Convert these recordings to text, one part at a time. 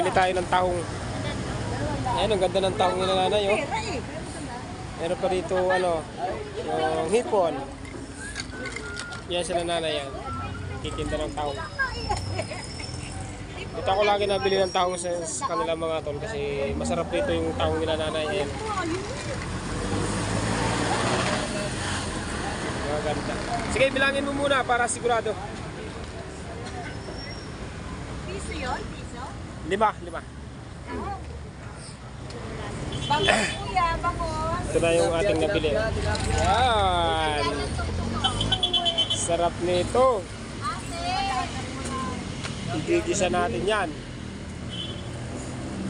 bili tayo ng tahong. Ayan, ang ganda ng tahong nila nanay, oh. Meron pa dito, ano, yung hipon. Yan sila nanay, yan. Titinda ng tahong. Dito ako lagi nabili ng tahong sa kanila mga tol kasi masarap dito yung tahong nila nanay. Ayan. Maganda. Sige, bilangin mo muna para sigurado. Piso yun? Piso? 5. Bango kuya, bango. Ito na yung ating nabili. Yan. Sarap nito. Igigisa natin yan.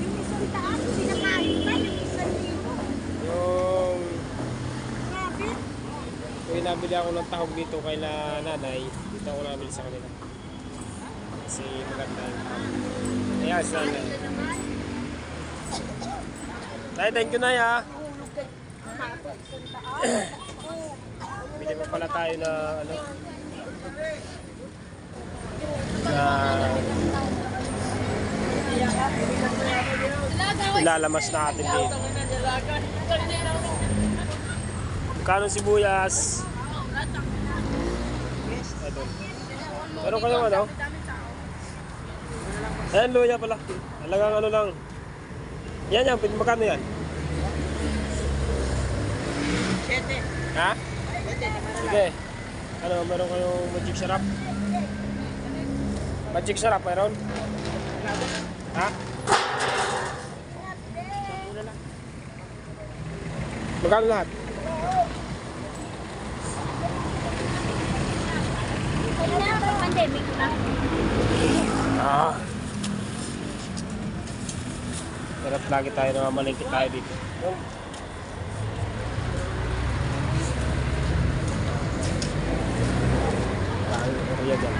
Yung isang taas, sinakain pa, yung isang libo. Yung nabili ako ng tahog dito kay nanay. Dito ako nabili sa kanila. Kasi maganda yung tahog. Ayan, sa nanay. Tay, thank you na ya. Bili pa pala tayo na ano. Ilalamas natin dito. Magkano sibuyas? Ito. Meron kayong ano? Ayan, luya pala. Halagang ano lang. Yan yan, magkano yan? 7. Ha? Sige. Ano, meron kayong magic sarap? Magic sarap, meron? Ha? Magkano lahat? Pandemic na. Sarap lagi tayo na mamalingkit tayo dito. Kaya dyan.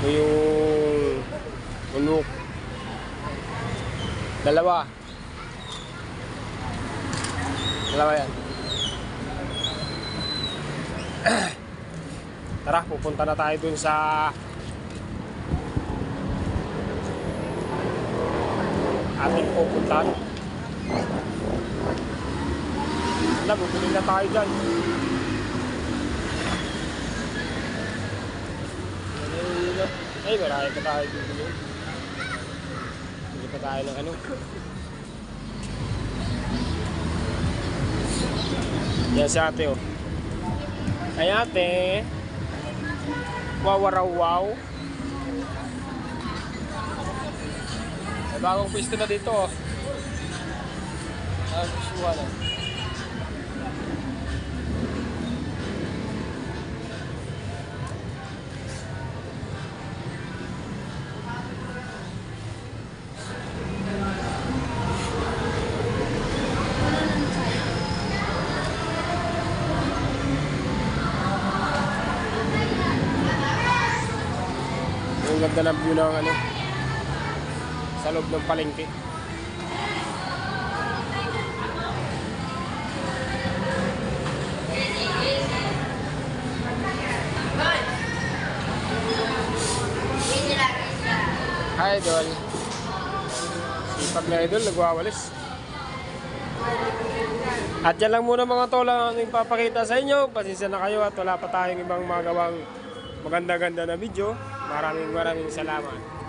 Ito yung unok. Dalawa yan. Tara, pupunta na tayo dun sa ating pupuntahan. Bumili na tayo dyan. Ay, marami pa tayo bibili. Bili pa tayo ng ano. Yan si ate, oh. Ay ate. Wawarawaw. May bagong pwesto na dito, oh. Gusto na. Yung ganda ng view ng ano sa loob ng palengke. Hi idol. Sipag na idol, nagwawalis. At yan lang muna mga tol ang aming papakita sa inyo. Pasensya na kayo at wala pa tayong ibang magawang maganda-ganda na video. Maraming salamat.